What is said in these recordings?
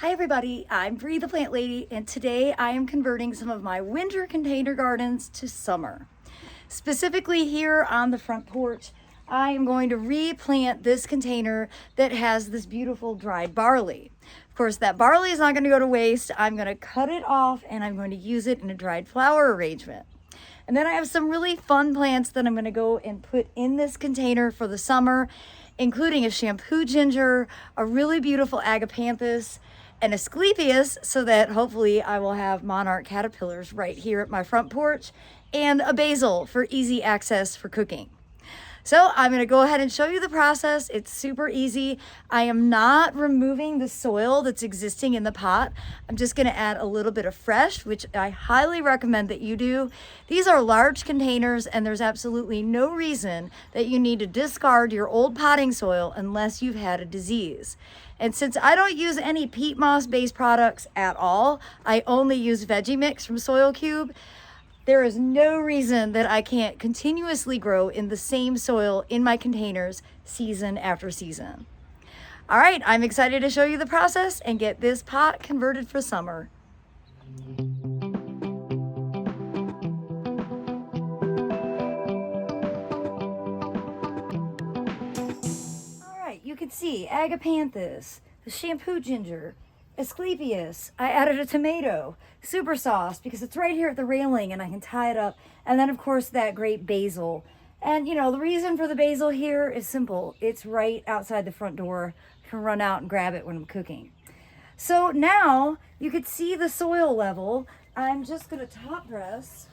Hi everybody, I'm Bree the Plant Lady, and today I am converting some of my winter container gardens to summer. Specifically here on the front porch, I am going to replant this container that has this beautiful dried barley. Of course, that barley is not going to go to waste. I'm going to cut it off and I'm going to use it in a dried flower arrangement. And then I have some really fun plants that I'm going to go and put in this container for the summer, including a shampoo ginger, a really beautiful agapanthus, and Asclepias, so that hopefully I will have monarch caterpillars right here at my front porch, and a basil for easy access for cooking. So I'm going to go ahead and show you the process. It's super easy. I am not removing the soil that's existing in the pot. I'm just going to add a little bit of fresh, which I highly recommend that you do. These are large containers and there's absolutely no reason that you need to discard your old potting soil unless you've had a disease. And since I don't use any peat moss based products at all, I only use Veggie Mix from Soil Cube. There is no reason that I can't continuously grow in the same soil in my containers season after season. All right, I'm excited to show you the process and get this pot converted for summer. All right, you can see agapanthus, the shampoo ginger, Asclepias. I added a tomato, super sauce, because it's right here at the railing and I can tie it up. And then of course that great basil. And you know, the reason for the basil here is simple. It's right outside the front door. I can run out and grab it when I'm cooking. So now you can see the soil level. I'm just gonna top dress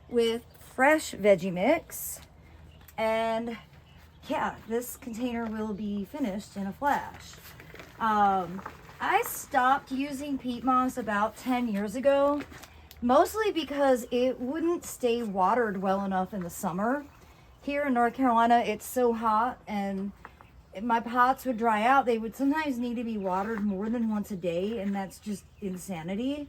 with fresh Veggie Mix. And yeah, this container will be finished in a flash. I stopped using peat moss about 10 years ago, mostly because it wouldn't stay watered well enough in the summer. Here in North Carolina, it's so hot and my pots would dry out. They would sometimes need to be watered more than once a day, and that's just insanity.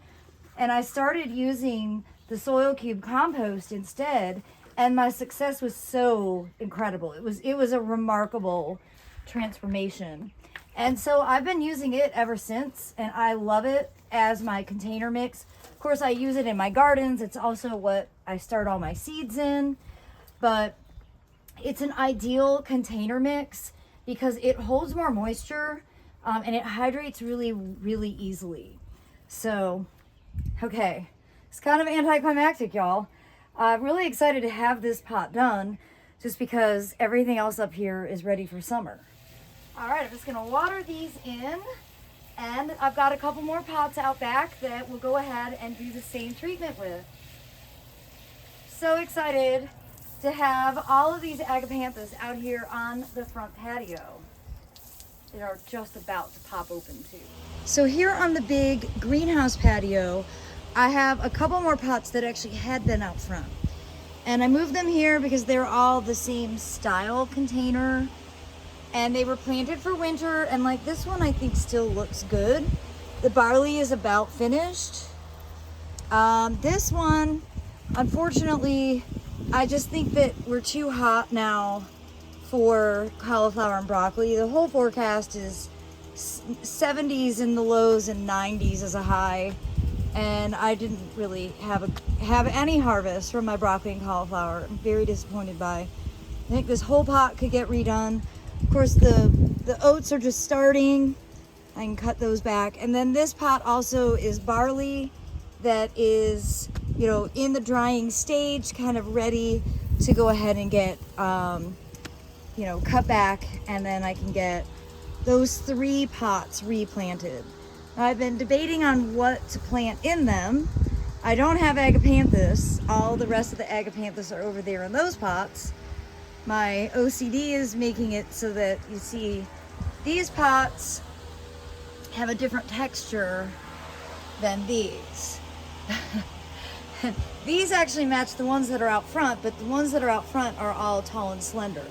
And I started using the Soil Cube compost instead, and my success was so incredible. It was a remarkable transformation. And so I've been using it ever since, and I love it as my container mix. Of course, I use it in my gardens. It's also what I start all my seeds in, but it's an ideal container mix because it holds more moisture and it hydrates really, really easily. So, okay, it's kind of anticlimactic, y'all. I'm really excited to have this pot done just because everything else up here is ready for summer. All right, I'm just gonna water these in, and I've got a couple more pots out back that we'll go ahead and do the same treatment with. So excited to have all of these agapanthus out here on the front patio. They are just about to pop open too. So here on the big greenhouse patio, I have a couple more pots that actually had been out front. And I moved them here because they're all the same style container. And they were planted for winter, and like this one I think still looks good. The barley is about finished. This one, unfortunately, I just think that we're too hot now for cauliflower and broccoli. The whole forecast is 70s in the lows and 90s as a high, and I didn't really have any harvest from my broccoli and cauliflower. I'm very disappointed by. I think this whole pot could get redone. Of course, the oats are just starting. I can cut those back. And then this pot also is barley that is, you know, in the drying stage, kind of ready to go ahead and get, you know, cut back. And then I can get those 3 pots replanted. I've been debating on what to plant in them. I don't have agapanthus. All the rest of the agapanthus are over there in those pots. My OCD is making it so that you see these pots have a different texture than these. These actually match the ones that are out front, but the ones that are out front are all tall and slender.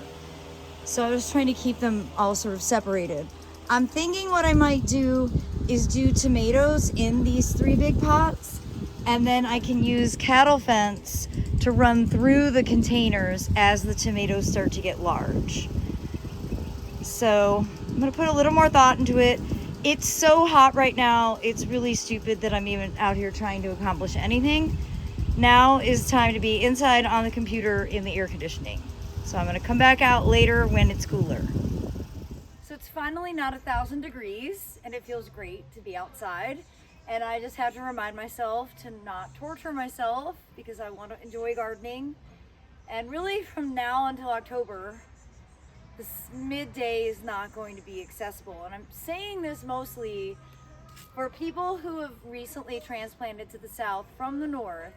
So I was trying to keep them all sort of separated. I'm thinking what I might do is do tomatoes in these 3 big pots, and then I can use cattle fence to run through the containers as the tomatoes start to get large. So I'm gonna put a little more thought into it. It's so hot right now. It's really stupid that I'm even out here trying to accomplish anything. Now is time to be inside on the computer in the air conditioning. So I'm gonna come back out later when it's cooler. So it's finally not 1,000 degrees and it feels great to be outside. And I just have to remind myself to not torture myself because I want to enjoy gardening. And really from now until October, this midday is not going to be accessible. And I'm saying this mostly for people who have recently transplanted to the south from the north.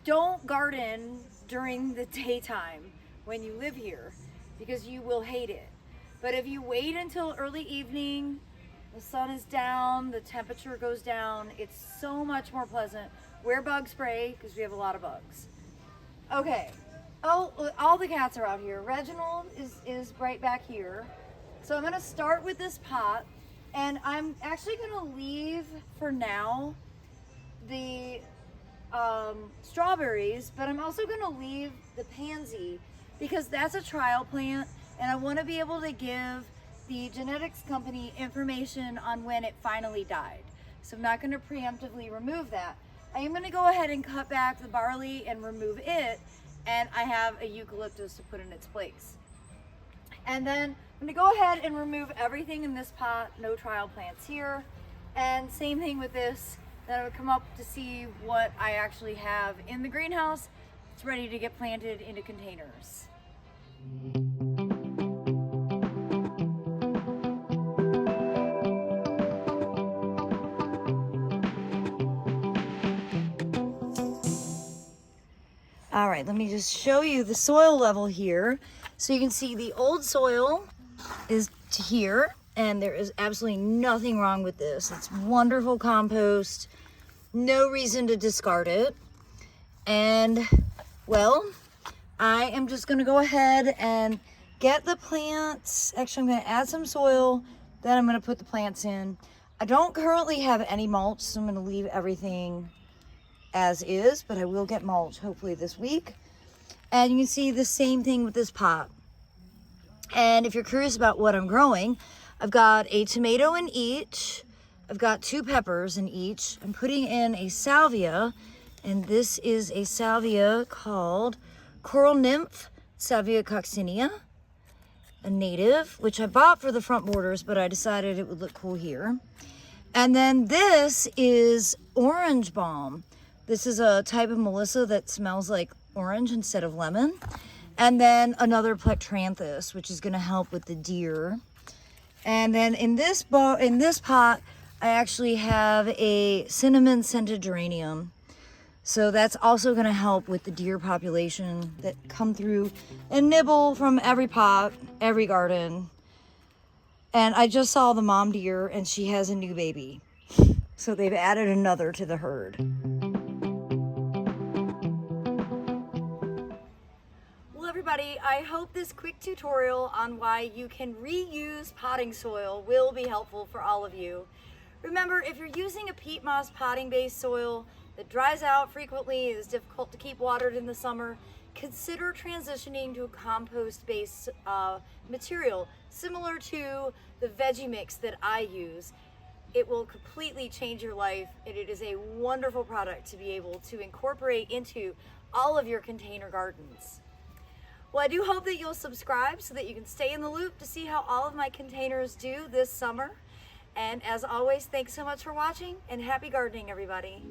Don't garden during the daytime when you live here because you will hate it. But if you wait until early evening, the sun is down, the temperature goes down, it's so much more pleasant. Wear bug spray because we have a lot of bugs. Okay. Oh, all the cats are out here. Reginald is right back here. So I'm gonna start with this pot, and I'm actually gonna leave for now the strawberries, but I'm also gonna leave the pansy because that's a trial plant, and I wanna be able to give the genetics company information on when it finally died. So I'm not gonna preemptively remove that. I am gonna go ahead and cut back the barley and remove it, and I have a eucalyptus to put in its place. And then I'm gonna go ahead and remove everything in this pot, no trial plants here. And same thing with this, then I would come up to see what I actually have in the greenhouse. It's ready to get planted into containers. All right, let me just show you the soil level here. So you can see the old soil is to here, and there is absolutely nothing wrong with this. It's wonderful compost, no reason to discard it. And well, I am just gonna go ahead and get the plants. Actually, I'm gonna add some soil, then I'm gonna put the plants in. I don't currently have any mulch, so I'm gonna leave everything as is, but I will get mulch hopefully this week. And you can see the same thing with this pot. And if you're curious about what I'm growing, I've got a tomato in each. I've got 2 peppers in each. I'm putting in a salvia, and this is a salvia called Coral Nymph, Salvia coccinea, a native, which I bought for the front borders, but I decided it would look cool here. And then this is orange balm. This is a type of Melissa that smells like orange instead of lemon. And then another Plectranthus, which is gonna help with the deer. And then in this pot, I actually have a cinnamon scented geranium. So that's also gonna help with the deer population that come through and nibble from every pot, every garden. And I just saw the mom deer and she has a new baby. So they've added another to the herd. Everybody, I hope this quick tutorial on why you can reuse potting soil will be helpful for all of you. Remember, if you're using a peat moss potting based soil that dries out frequently, is difficult to keep watered in the summer, consider transitioning to a compost based material similar to the veggie mix that I use. It will completely change your life, and it is a wonderful product to be able to incorporate into all of your container gardens. Well, I do hope that you'll subscribe so that you can stay in the loop to see how all of my containers do this summer. And as always, thanks so much for watching, and happy gardening, everybody.